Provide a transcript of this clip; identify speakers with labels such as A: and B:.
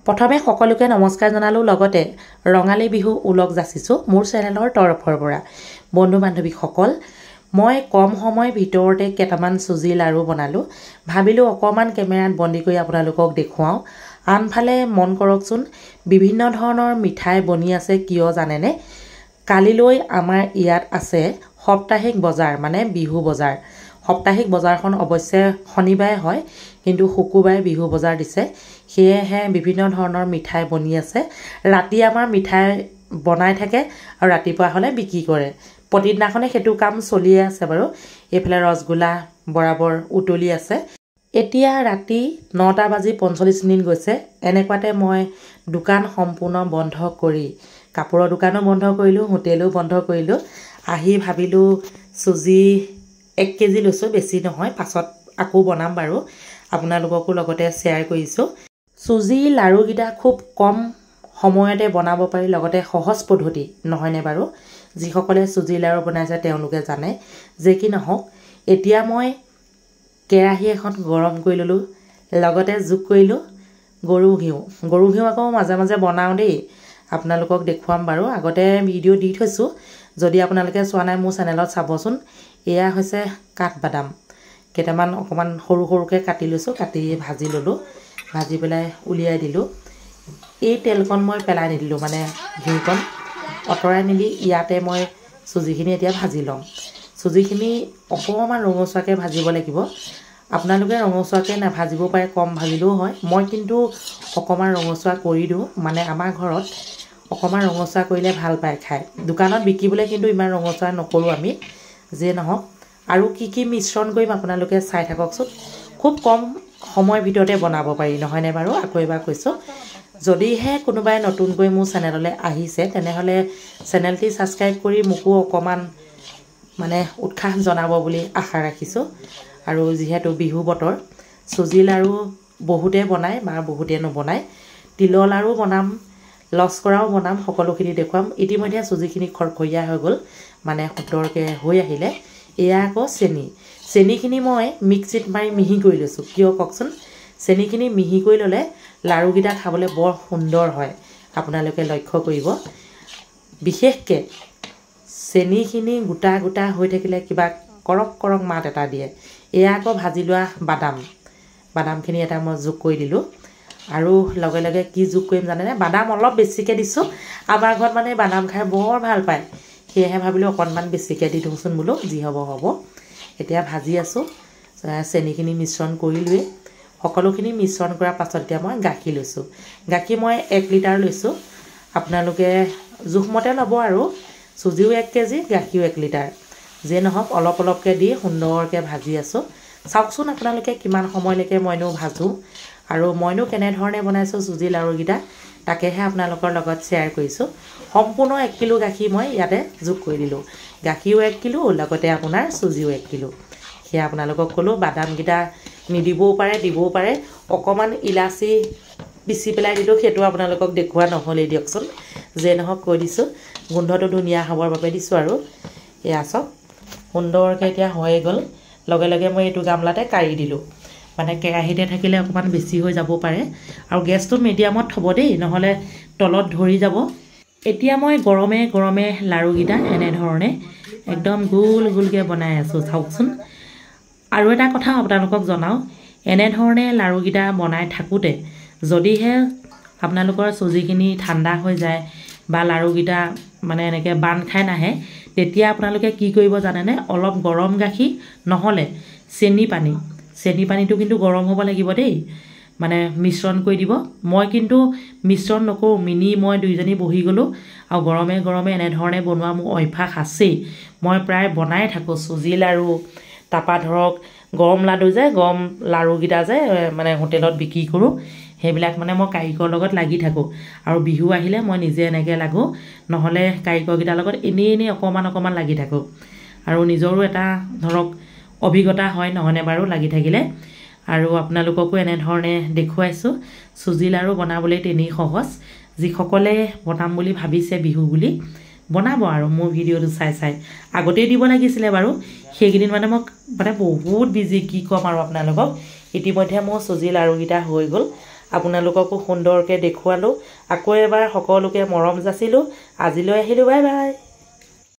A: প্ৰথমে সকলোকে নমস্কাৰ জনালোঁ লগতে ৰঙালী বিহু উলগ যাচিছোঁ মোৰ চেনেলৰ তৰফৰ পৰা বন্ধু বান্ধৱীসকল মই কম সময় ভিতৰতে কেইটামান চুজি লাৰু বনালোঁ ভাবিলোঁ অকমান কেমেৰাত বন্দী কৰি আপোনালোকক দেখুৱাও আনফালে মন কৰকচোন বিভিন্ন ধৰণৰ মিঠাই বনি আছে কিয় জানেনে কালিলৈ আমাৰ ইয়াত আছে সপ্তাহিক বজাৰ মানে বিহু বজাৰ সপ্তাহিক বজাৰখন অৱশ্যে শনিবাৰে হয় কিন্তু শুকুৰবাৰে বিহু বজাৰ দিছে সেয়েহে বিভিন্ন ধৰণৰ মিঠাই বনি আছে ৰাতি আমাৰ মিঠাই বনাই থাকে আৰু ৰাতিপুৱা হ'লে বিক্ৰী কৰে প্ৰতিদিনাখনে হেতু কাম চলি আছে বাৰু এফালে ৰসগোল্লা বৰাবৰ উতলি আছে এতিয়া ৰাতি 9:45 গৈছে এনেকুৱাতে মই দোকান সম্পূৰ্ণ বন্ধ কৰি কাপোৰৰ দোকানো বন্ধ কৰিলোঁ হোটেলো বন্ধ কৰিলোঁ আহি ভাবিলোঁ চুজি 1 কেজি লৈছোঁ বেছি নহয় পাছত আকৌ বনাম বাৰু আপোনালোককো লগতে শ্বেয়াৰ কৰিছোঁ চুজি লাৰুগিটা খুব কম সময়তে বনাব পাৰি লগতে সহজ পদ্ধতি নহয়নে বাৰু যিসকলে চুজি লাৰু বনাইছে তেওঁলোকে জানে যে কি নহওক এতিয়া মই কেৰাহী এখন গৰম কৰি ললোঁ লগতে যোগ কৰিলোঁ গৰু ঘিউ আকৌ মাজে মাজে বনাও দেই আপোনালোকক দেখুৱাম বাৰু আগতে ভিডিও দি থৈছোঁ যদি আপোনালোকে চোৱা নাই মোৰ চেনেলত চাবচোন এয়া হৈছে কাঠবাদাম কেইটামান অকমান সৰু সৰুকে কাটি লৈছোঁ কাটি ভাজি ললোঁ ভাজি পেলাই উলিয়াই দিলোঁ এই তেলকণ মই পেলাই নিদিলোঁ মানে ঘিউকণ অতৰাই নিলি ইয়াতে মই চুজিখিনি এতিয়া ভাজি লম চুজিখিনি অকমান ৰঙচুৱাকৈ ভাজিব লাগিব আপোনালোকে ৰঙচুৱাকৈ নাভাজিব পাৰে কম ভাজিলেও হয় মই কিন্তু অকমান ৰঙচুৱা কৰি দিওঁ মানে আমাৰ ঘৰত অকমান ৰঙচুৱা কৰিলে ভাল পায় খায় দোকানত বিকিবলৈ কিন্তু ইমান ৰঙচুৱা নকৰোঁ আমি যে নহওক আৰু কি মিশ্ৰণ কৰিম আপোনালোকে চাই থাককচোন খুব কম সময় ভিতৰতে বনাব পাৰি নহয়নে বাৰু আকৌ এবাৰ কৈছোঁ যদিহে কোনোবাই নতুনকৈ মোৰ চেনেললৈ আহিছে তেনেহ'লে চেনেলটি ছাবস্ক্ৰাইব কৰি মোকো অকমান মানে উৎসাহ জনাব বুলি আশা ৰাখিছোঁ আৰু যিহেতু বিহু বতৰ চুজি লাৰু বহুতে বনায় বা বহুতে নবনায় তিলৰ লাৰু বনাম লস্কৰাও বনাম সকলোখিনি দেখুৱাম ইতিমধ্যে চুজিখিনি খৰখৰীয়া হৈ গ'ল মানে সুন্দৰকৈ হৈ আহিলে এয়া আকৌ চেনিখিনি মই মিক্সিত মাৰি মিহি কৰি লৈছোঁ কিয় কওকচোন চেনিখিনি মিহি কৰি ল'লে লাৰুগিটা খাবলৈ বৰ সুন্দৰ হয় আপোনালোকে লক্ষ্য কৰিব বিশেষকৈ চেনিখিনি গোটা গোটা হৈ থাকিলে কিবা কৰক মাত এটা দিয়ে এয়া আকৌ ভাজি লোৱা বাদামখিনি এটা মই যোগ কৰি দিলোঁ আৰু লগে লগে কি যোগ কৰিম জানেনে বাদাম অলপ বেছিকৈ দিছোঁ আমাৰ ঘৰত মানে বাদাম খাই বৰ ভাল পায় সেয়েহে ভাবিলোঁ অকণমান বেছিকৈ দি দিওঁচোন বোলো যি হ'ব এতিয়া ভাজি আছোঁ চেনিখিনি মিশ্ৰণ কৰিলোৱেই সকলোখিনি মিশ্ৰণ কৰাৰ পাছত এতিয়া মই গাখীৰ লৈছোঁ গাখীৰ মই 1 লিটাৰ লৈছোঁ আপোনালোকে জোখমতে ল'ব আৰু চুজিও 1 কেজি গাখীৰো 1 লিটাৰ যে নহওক অলপকৈ দি সুন্দৰকৈ ভাজি আছোঁ চাওকচোন আপোনালোকে কিমান সময়লৈকে মইনো ভাজোঁ আৰু মইনো কেনেধৰণে বনাইছোঁ চুজি লাৰুগিটা তাকেহে আপোনালোকৰ লগত শ্বেয়াৰ কৰিছোঁ সম্পূৰ্ণ 1 কিলো গাখীৰ মই ইয়াতে যোগ কৰি দিলোঁ গাখীৰো 1 কিলো লগতে আপোনাৰ চুজিও 1 কিলো সেয়া আপোনালোকক ক'লোঁ বাদামগিটা নিদিবও পাৰে দিবও পাৰে অকমান ইলাচি পিচি পেলাই দিলোঁ সেইটো আপোনালোকক দেখুওৱা নহ'লেই দিয়কচোন যে নহওক কৈ দিছোঁ গোন্ধটো ধুনীয়া হ'বৰ বাবে দিছোঁ আৰু এয়া চব সুন্দৰকৈ এতিয়া হৈয়ে গ'ল লগে লগে মই এইটো গামলাতে কাঢ়ি দিলোঁ মানে কেৰাহীতে থাকিলে অকমান বেছি হৈ যাব পাৰে আৰু গেছটো মিডিয়ামত থ'ব দেই নহ'লে তলত ধৰি যাব এতিয়া মই গৰমে লাৰুগিটা এনেধৰণে একদম গোলকৈ বনাই আছোঁ চাওকচোন আৰু এটা কথা আপোনালোকক জনাওঁ এনেধৰণে লাৰুগিটা বনাই থাকোঁতে যদিহে আপোনালোকৰ চুজিখিনি ঠাণ্ডা হৈ যায় বা লাৰুগিটা মানে এনেকৈ বান্ধ খাই নাহে তেতিয়া আপোনালোকে কি কৰিব জানেনে অলপ গৰম গাখীৰ নহ'লে চেনি পানীটো কিন্তু গৰম হ'ব লাগিব দেই মানে মিশ্ৰণ কৰি দিব মই কিন্তু মিশ্ৰণ নকৰোঁ মই দুইজনী বহি গ'লোঁ আৰু গৰমে এনেধৰণে বনোৱা মোৰ অভ্যাস আছেই মই প্ৰায় বনাই থাকোঁ চুজি লাৰু তাৰপা ধৰক গৰম লাৰুগিটা যে মানে হোটেলত বিক্ৰী কৰোঁ সেইবিলাক মানে মই কাৰিকৰ লগত লাগি থাকোঁ আৰু বিহু আহিলে মই নিজে এনেকৈ লাগোঁ নহ'লে কাৰিকৰগিটাৰ লগত এনেই অকমান লাগি থাকোঁ আৰু নিজৰো এটা ধৰক অভিজ্ঞতা হয় নহয়নে বাৰু লাগি থাকিলে আৰু আপোনালোককো এনেধৰণে দেখুৱাইছোঁ চুজি লাৰু বনাবলৈ তেনেই সহজ যিসকলে বনাম বুলি ভাবিছে বিহু বুলি বনাব আৰু মোৰ ভিডিওটো চাই আগতেই দিব লাগিছিলে বাৰু সেইকেইদিন মানে বহুত বিজি কি ক'ম আৰু আপোনালোকক ইতিমধ্যে মোৰ চুজি লাৰুগিটা হৈ গ'ল আপোনালোককো সুন্দৰকৈ দেখুৱালোঁ। আকৌ এবাৰ সকলোকে মৰম যাচিলোঁ। আজিলৈ আহিলোঁ, বাই বাই।